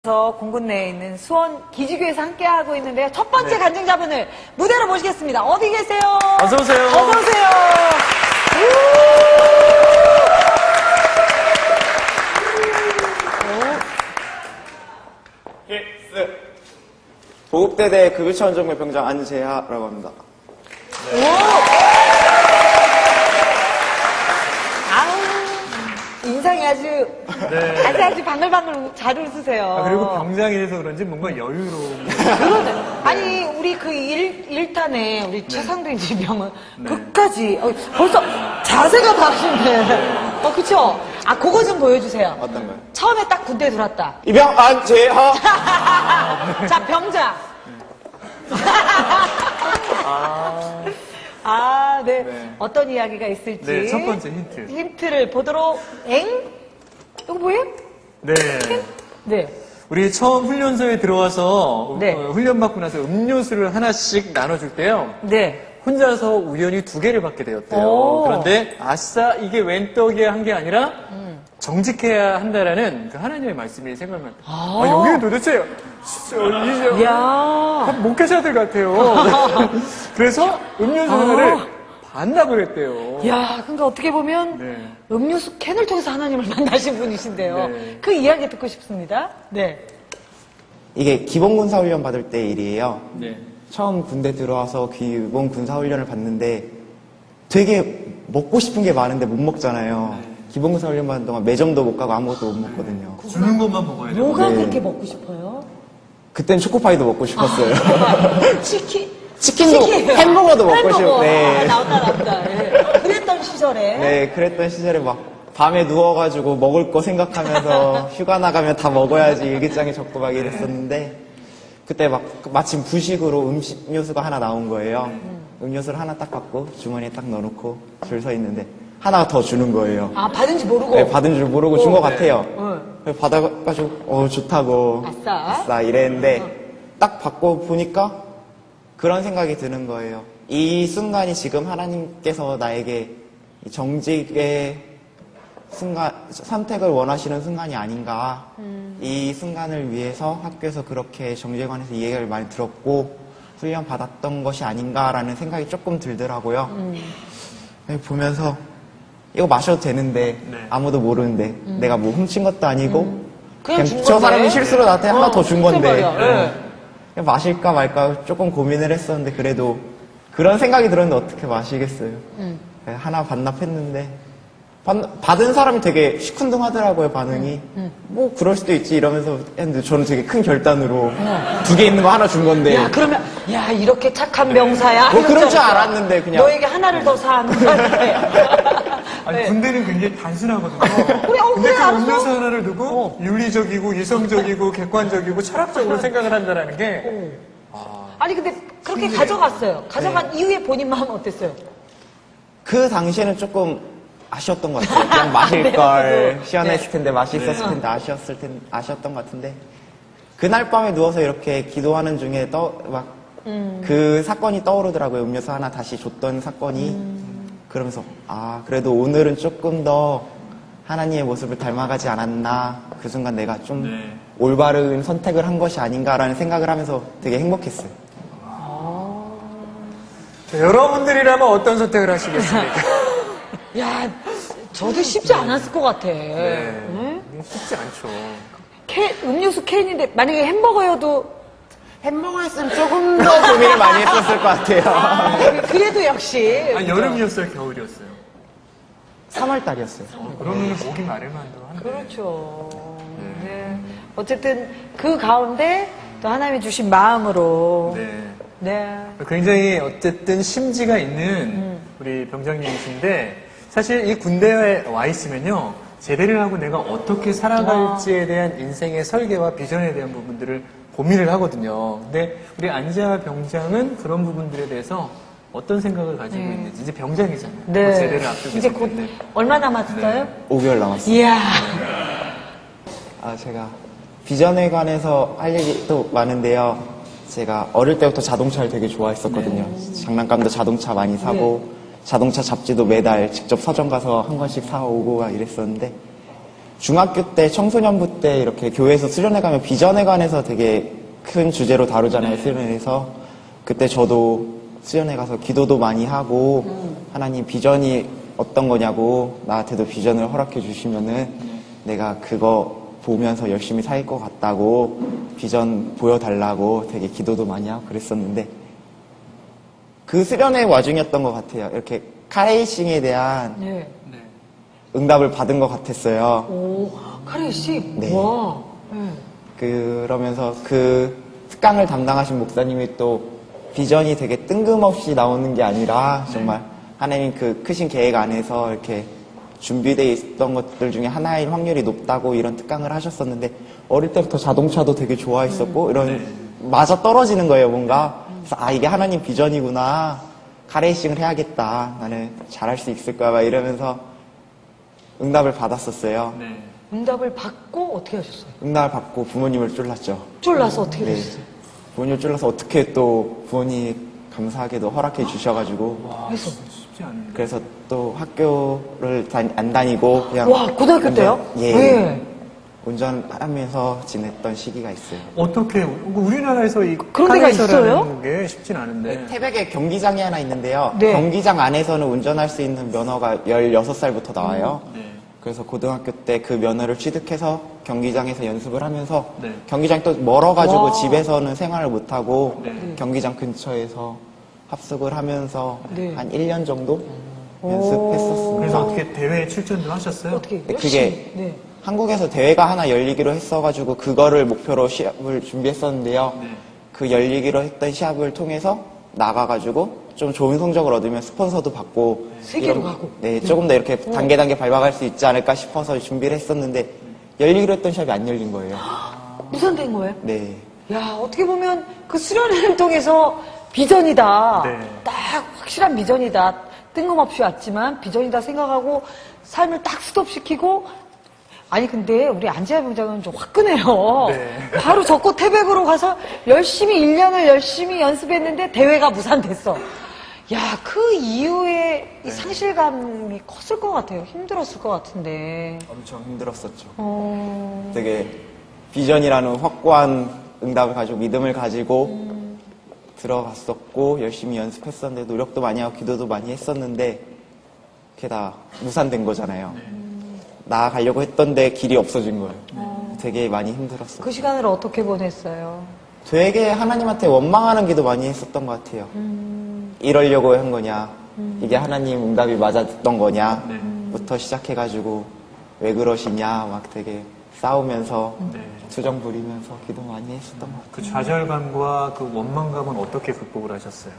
공군 내에 있는 수원 기지교에서 함께하고 있는데요. 첫 번째 간증자분을 무대로 모시겠습니다. 어디 계세요? 어서오세요. 어서오세요. 보급대대 급유차원정배 병장 안재하라고 합니다. 인상이 아주 바글바글 잘 웃으세요. 그리고 병장이라서 그런지 뭔가 여유로운. 아니 우리 그 1탄에 우리 최상등 지병은 끝까지 벌써 자세가 다르신데. 그쵸? 그거 좀 보여주세요. 어떤 거요? 처음에 딱 군대에 들어왔다. 이병 안재하. 자, 병장. 네. 네. 어떤 이야기가 있을지. 네, 첫 번째 힌트. 힌트를 보도록, 이거 뭐예요? 네. 네. 우리 처음 훈련소에 들어와서 네. 훈련받고 나서 음료수를 하나씩 나눠줄 때요. 네. 혼자서 우연히 2개를 받게 되었대요. 오. 그런데 아싸 이게 웬 떡이야 한 게 아니라 정직해야 한다라는 그 하나님의 말씀이 생각납니다. 여기는 도대체 이야. 목회자들 같아요. 그래서 음료수 하나를 반납을 했대요. 야, 그러니까 어떻게 보면 네. 음료수 캔을 통해서 하나님을 만나신 분이신데요. 네. 그 이야기 듣고 싶습니다. 네. 이게 기본군사훈련 받을 때 일이에요. 네. 처음 군대 들어와서 기본군사훈련을 받는데 되게 먹고 싶은 게 많은데 못 먹잖아요. 기본군사훈련 받는 동안 매점도 못 가고 아무것도 못 먹거든요. 주는 것만 먹어야 돼요. 뭐가 네. 그렇게 먹고 싶어요? 그땐 초코파이도 먹고 싶었어요. 치킨도, 햄버거도 먹고 싶고. 네. 나왔다. 네. 그랬던 시절에. 네, 그랬던 시절에 막 밤에 누워가지고 먹을 거 생각하면서 휴가 나가면 다 먹어야지 일기장에 적고 막 이랬었는데 그때 막 마침 부식으로 음료수가 하나 나온 거예요. 음료수를 하나 딱 갖고 주머니에 딱 넣어놓고 줄 서 있는데 하나가 더 주는 거예요. 받은지 모르고. 네, 받은 줄 모르고 준 것 같아요. 응. 그래서 받아가지고 좋다고 아싸. 이랬는데 딱 받고 보니까 그런 생각이 드는 거예요. 이 순간이 지금 하나님께서 나에게 정직의 순간, 선택을 원하시는 순간이 아닌가. 이 순간을 위해서 학교에서 그렇게 정직에 관해서 이야기를 많이 들었고 훈련 받았던 것이 아닌가라는 생각이 조금 들더라고요. 네, 보면서 이거 마셔도 되는데 아무도 모르는데 내가 뭐 훔친 것도 아니고 그냥 준 저 건데? 사람이 실수로 나한테 하나 더 준 건데 그래 말이야. 그냥 마실까 말까 조금 고민을 했었는데 그래도 그런 생각이 들었는데 어떻게 마시겠어요. 네, 하나 반납했는데 받은 사람이 되게 시큰둥하더라고요. 반응이 뭐 그럴 수도 있지 이러면서 했는데 저는 되게 큰 결단으로 2개 있는 거 하나 준 건데 야, 그러면, 이렇게 착한 병사야? 뭐 그럴 줄 이러면서 알았는데 그냥 너에게 하나를 더 사는 거야. 아니, 군대는 굉장히 단순하거든요. 그래, 근데 그 알았어. 음료수 하나를 두고 윤리적이고 이성적이고 객관적이고 철학적으로 생각을 한다는 게 아니, 근데 그렇게 가져갔어요. 가져간 이후에 본인 마음은 어땠어요? 그 당시에는 조금 아쉬웠던 것 같아요. 그냥 마실 걸 시원했을 텐데 맛이 있었을 텐데 아쉬웠던 것 같은데 그날 밤에 누워서 이렇게 기도하는 중에 그 사건이 떠오르더라고요. 음료수 하나 다시 줬던 사건이 그러면서 그래도 오늘은 조금 더 하나님의 모습을 닮아가지 않았나 그 순간 내가 좀 올바른 선택을 한 것이 아닌가라는 생각을 하면서 되게 행복했어요. 자, 여러분들이라면 어떤 선택을 하시겠습니까? 야, 저도 쉽지 않았을 것 같아. 네. 쉽지 않죠. 음료수 캔인데, 만약에 햄버거여도, 햄버거였으면 조금 더 고민을 많이 했었을 것 같아요. 그래도 역시. 여름이었어요, 겨울이었어요? 3월달이었어요. 그러면 목이 마를만도 한데. 그렇죠. 네. 어쨌든 그 가운데 또 하나님이 주신 마음으로. 네. 굉장히 어쨌든 심지가 있는 우리 병장님이신데 사실 이 군대에 와 있으면요 제대를 하고 내가 어떻게 살아갈지에 대한 인생의 설계와 비전에 대한 부분들을 고민을 하거든요. 근데 우리 안재하 병장은 그런 부분들에 대해서 어떤 생각을 가지고 있는지 이제 병장이잖아요. 네. 제대를 앞두고 이제 곧 있는데. 얼마 남았어요? 5개월 남았어요. 이야. 제가 비전에 관해서 할 얘기도 많은데요. 제가 어릴 때부터 자동차를 되게 좋아했었거든요. 장난감도 자동차 많이 사고 자동차 잡지도 매달 직접 서점 가서 한 권씩 사오고 이랬었는데 중학교 때 청소년부 때 이렇게 교회에서 수련회 가면 비전에 관해서 되게 큰 주제로 다루잖아요. 수련회에서. 그때 저도 수련회 가서 기도도 많이 하고 하나님 비전이 어떤 거냐고 나한테도 비전을 허락해 주시면은 내가 그거 보면서 열심히 살 것 같다고 비전 보여달라고 되게 기도도 많이 하고 그랬었는데 그 수련회 와중이었던 것 같아요. 이렇게 카레이싱에 대한 네. 응답을 받은 것 같았어요. 오, 카레 씨. 네. 와. 네. 그러면서 그 특강을 담당하신 목사님이 또 비전이 되게 뜬금없이 나오는 게 아니라 정말 하나님 그 크신 계획 안에서 이렇게 준비되어 있었던 것들 중에 하나일 확률이 높다고 이런 특강을 하셨었는데 어릴 때부터 자동차도 되게 좋아했었고 이런 맞아 떨어지는 거예요 뭔가. 그래서 아 이게 하나님 비전이구나. 카레이싱을 해야겠다. 나는 잘할 수 있을 거야. 막 이러면서 응답을 받았었어요. 네. 응답을 받고 어떻게 하셨어요? 응답을 받고 부모님을 쫄랐죠. 쫄라서 어떻게 네. 되셨어요? 부모님을 쫄라서 어떻게 또 부모님이 감사하게도 허락해 주셔가지고 그래서. 쉽지 않은데. 그래서 또 학교를 안 다니고 그냥 와, 고등학교 때요? 예. 네. 운전하면서 지냈던 시기가 있어요. 어떻게 우리나라에서 이 그런 데가 카레이서라는 있어요? 게 쉽진 않은데. 태백에 경기장이 하나 있는데요. 네. 경기장 안에서는 운전할 수 있는 면허가 16살부터 나와요. 네. 그래서 고등학교 때 그 면허를 취득해서 경기장에서 연습을 하면서 네. 경기장이 또 멀어가지고 와. 집에서는 생활을 못하고 네. 경기장 근처에서 합숙을 하면서 네. 한 1년 정도 연습했었습니다. 그래서 어떻게 대회에 출전도 하셨어요? 어떻게 그게- 열심히. 네. 한국에서 대회가 하나 열리기로 했어가지고 그거를 목표로 시합을 준비했었는데요. 네. 그 열리기로 했던 시합을 통해서 나가가지고 좀 좋은 성적을 얻으면 스폰서도 받고 세계로 가고. 네, 조금 더 이렇게 단계 밟아갈 수 있지 않을까 싶어서 준비를 했었는데 열리기로 했던 시합이 안 열린 거예요. 무산된 거예요? 네. 야, 어떻게 보면 그 수련회를 통해서 비전이다. 네. 딱 확실한 비전이다. 뜬금없이 왔지만 비전이다 생각하고 삶을 딱 스톱시키고 아니 근데 우리 안재하 병장은 좀 화끈해요. 네. 바로 적고 태백으로 가서 열심히 1년을 열심히 연습했는데 대회가 무산됐어. 야, 그 이후에 이 상실감이 컸을 것 같아요. 힘들었을 것 같은데. 엄청 힘들었었죠. 어... 되게 비전이라는 확고한 응답을 가지고 믿음을 가지고 들어갔었고 열심히 연습했었는데 노력도 많이 하고 기도도 많이 했었는데 그게 다 무산된 거잖아요. 나아가려고 했던데 길이 없어진 거예요. 되게 많이 힘들었어요. 그 시간을 어떻게 보냈어요? 되게 하나님한테 원망하는 기도 많이 했었던 것 같아요. 이러려고 한 거냐, 이게 하나님 응답이 맞았던 거냐, 네. 부터 시작해가지고 왜 그러시냐, 막 되게 싸우면서 네. 투정 부리면서 기도 많이 했었던 것 같아요. 그 좌절감과 그 원망감은 어떻게 극복을 하셨어요?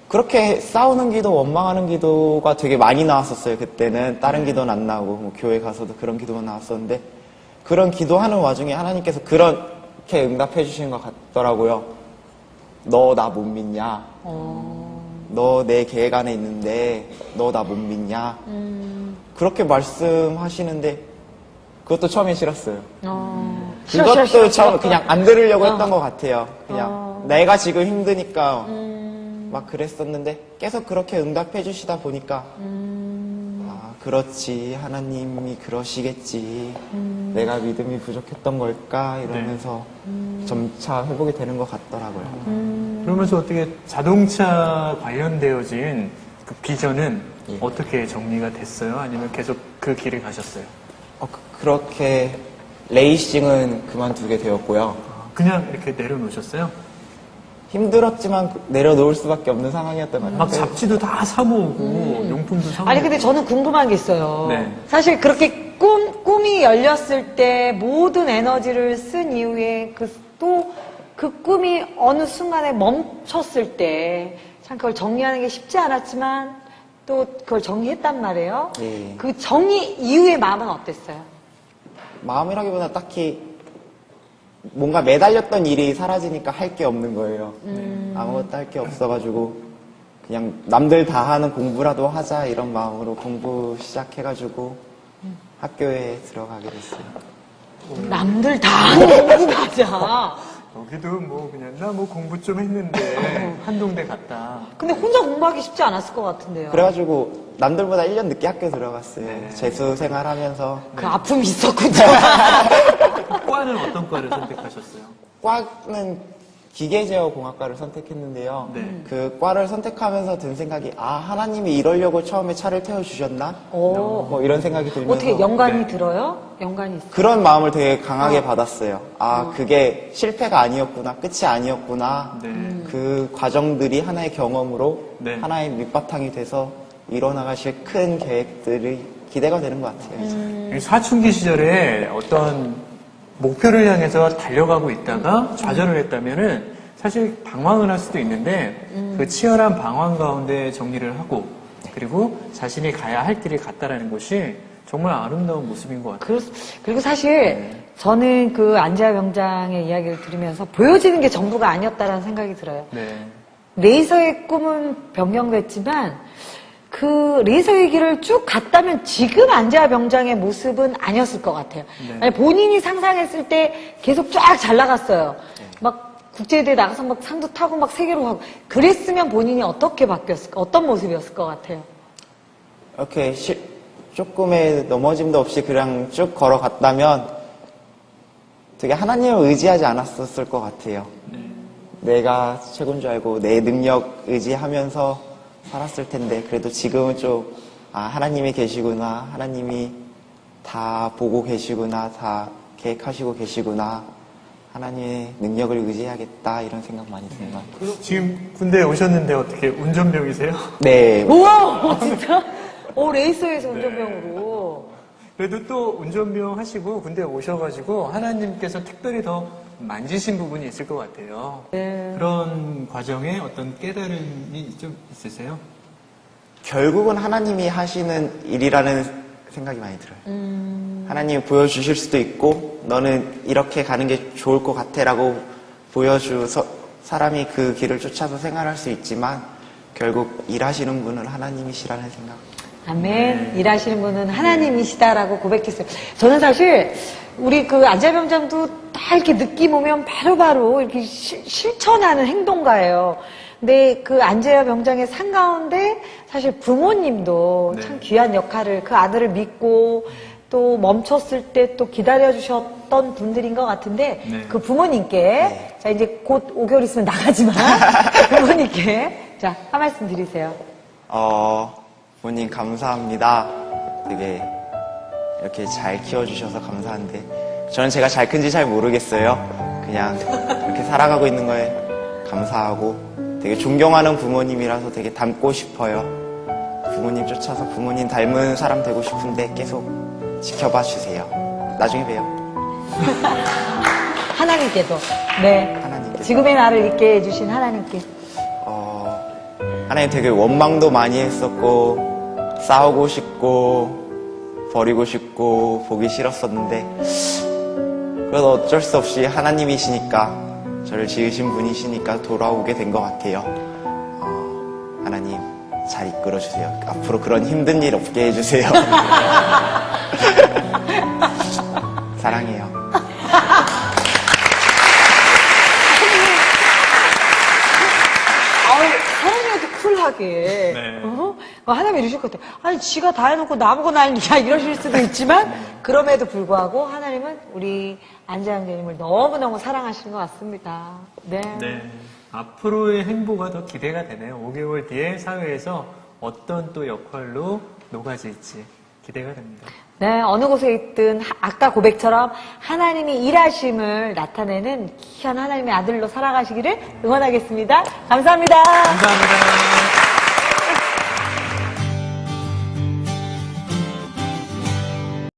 그렇게 싸우는 기도, 원망하는 기도가 되게 많이 나왔었어요. 그때는 다른 기도는 안 나오고 뭐 교회 가서도 그런 기도가 나왔었는데 그런 기도하는 와중에 하나님께서 그렇게 응답해 주시는 것 같더라고요. 너 나 못 믿냐? 너 내 계획 안에 있는데 너 나 못 믿냐? 그렇게 말씀하시는데 그것도 처음에 싫었어요. 그것도 처음 그냥 안 들으려고 했던 것 같아요. 그냥 내가 지금 힘드니까 막 그랬었는데 계속 그렇게 응답해 주시다 보니까 아 그렇지 하나님이 그러시겠지 내가 믿음이 부족했던 걸까 이러면서 점차 회복이 되는 것 같더라고요. 그러면서 어떻게 자동차 관련되어진 그 비전은 예. 어떻게 정리가 됐어요? 아니면 계속 그 길을 가셨어요? 그렇게 레이싱은 그만두게 되었고요. 그냥 이렇게 내려놓으셨어요? 힘들었지만 내려놓을 수밖에 없는 상황이었던 것 막 같아요. 잡지도 다 사모으고 용품도 사모으고. 아니 근데 저는 궁금한 게 있어요. 네. 사실 그렇게 꿈이 열렸을 때 모든 에너지를 쓴 이후에 또 그 꿈이 어느 순간에 멈췄을 때 참 그걸 정리하는 게 쉽지 않았지만 또 그걸 정리했단 말이에요. 예. 그 정리 이후의 마음은 어땠어요? 마음이라기보다 딱히 뭔가 매달렸던 일이 사라지니까 할 게 없는 거예요. 아무것도 할 게 없어가지고 그냥 남들 다 하는 공부라도 하자 이런 마음으로 공부 시작해가지고 학교에 들어가게 됐어요. 남들 다 하는 공부 가자. 여기도 뭐 그냥 나 뭐 공부 좀 했는데 한동대 갔다. 근데 혼자 공부하기 쉽지 않았을 것 같은데요. 그래가지고 남들보다 1년 늦게 학교 들어갔어요. 네. 재수 생활하면서. 그 아픔이 있었군요. 과는 어떤 과를 선택하셨어요? 과는 기계제어공학과를 선택했는데요. 네. 그 과를 선택하면서 든 생각이, 하나님이 이러려고 처음에 차를 태워주셨나? 오. 뭐 이런 생각이 들면서. 어떻게 연관이 네. 들어요? 연관이 있어요? 그런 마음을 되게 강하게 받았어요. 그게 실패가 아니었구나, 끝이 아니었구나. 네. 그 과정들이 하나의 경험으로 네. 하나의 밑바탕이 돼서 이뤄나가실 큰 계획들이 기대가 되는 것 같아요. 이제. 사춘기 시절에 어떤 목표를 향해서 달려가고 있다가 좌절을 했다면은 사실 방황을 할 수도 있는데 그 치열한 방황 가운데 정리를 하고 그리고 자신이 가야 할 길을 갔다라는 것이 정말 아름다운 모습인 것 같아요. 그리고 사실 저는 그 안재하 병장의 이야기를 들으면서 보여지는 게 전부가 아니었다라는 생각이 들어요. 네. 레이서의 꿈은 변경됐지만 그 레이서의 길을 쭉 갔다면 지금 안재하 병장의 모습은 아니었을 것 같아요. 네. 아니, 본인이 상상했을 때 계속 쫙 잘 나갔어요. 막 국제대회 나가서 막 상도 타고 막 세계로 가고 그랬으면 본인이 어떻게 바뀌었을까? 어떤 모습이었을 것 같아요? 이렇게 조금의 넘어짐도 없이 그냥 쭉 걸어갔다면 되게 하나님을 의지하지 않았었을 것 같아요. 내가 최고인 줄 알고 내 능력 의지하면서 살았을 텐데 그래도 지금은 좀 하나님이 계시구나, 하나님이 다 보고 계시구나, 다 계획하시고 계시구나, 하나님의 능력을 의지해야겠다 이런 생각 많이 드는 것 같아요. 지금 군대에 오셨는데 어떻게 운전병이세요? 네. 우와! 진짜? 레이서에서 운전병으로. 그래도 또 운전병 하시고 군대에 오셔가지고 하나님께서 특별히 더 만지신 부분이 있을 것 같아요. 네. 그런 과정에 어떤 깨달음이 좀 있으세요? 결국은 하나님이 하시는 일이라는 생각이 많이 들어요. 하나님이 보여주실 수도 있고 너는 이렇게 가는 게 좋을 것 같아 라고 보여줘서 사람이 그 길을 쫓아서 생활할 수 있지만 결국 일하시는 분은 하나님이시라는 생각. 아멘. 일하시는 분은 하나님이시다라고 고백했어요. 저는 사실 우리 그 안재하 병장도 다 이렇게 느낌 오면 바로바로 이렇게 실천하는 행동가예요. 근데 그 안재하 병장의 삶 가운데 사실 부모님도 네. 참 귀한 역할을 그 아들을 믿고 또 멈췄을 때 또 기다려주셨던 분들인 것 같은데 네. 그 부모님께 자 이제 곧 5개월 있으면 나가지만 부모님께 자 한 말씀 드리세요. 부모님 감사합니다. 되게 이렇게 잘 키워주셔서 감사한데 저는 제가 잘 큰지 잘 모르겠어요. 그냥 이렇게 살아가고 있는 거에 감사하고 되게 존경하는 부모님이라서 되게 닮고 싶어요. 부모님 쫓아서 부모님 닮은 사람 되고 싶은데 계속 지켜봐 주세요. 나중에 봬요. 하나님께도 네 하나님께서. 지금의 나를 있게 해주신 하나님께 하나님 되게 원망도 많이 했었고 싸우고 싶고 버리고 싶고 보기 싫었었는데 그래도 어쩔 수 없이 하나님이시니까 저를 지으신 분이시니까 돌아오게 된 것 같아요. 하나님 잘 이끌어주세요. 앞으로 그런 힘든 일 없게 해주세요. 사랑해요. 사람이어도 쿨하게 네. 하나님 이러실 것 같아요. 아니 지가 다 해놓고 나보고 날 이러실 수도 있지만 그럼에도 불구하고 하나님은 우리 안재하 형제님을 너무너무 사랑하시는 것 같습니다. 네. 네. 앞으로의 행보가 더 기대가 되네요. 5개월 뒤에 사회에서 어떤 또 역할로 녹아질지 기대가 됩니다. 네, 어느 곳에 있든 아까 고백처럼 하나님이 일하심을 나타내는 귀한 하나님의 아들로 살아가시기를 응원하겠습니다. 감사합니다. 감사합니다.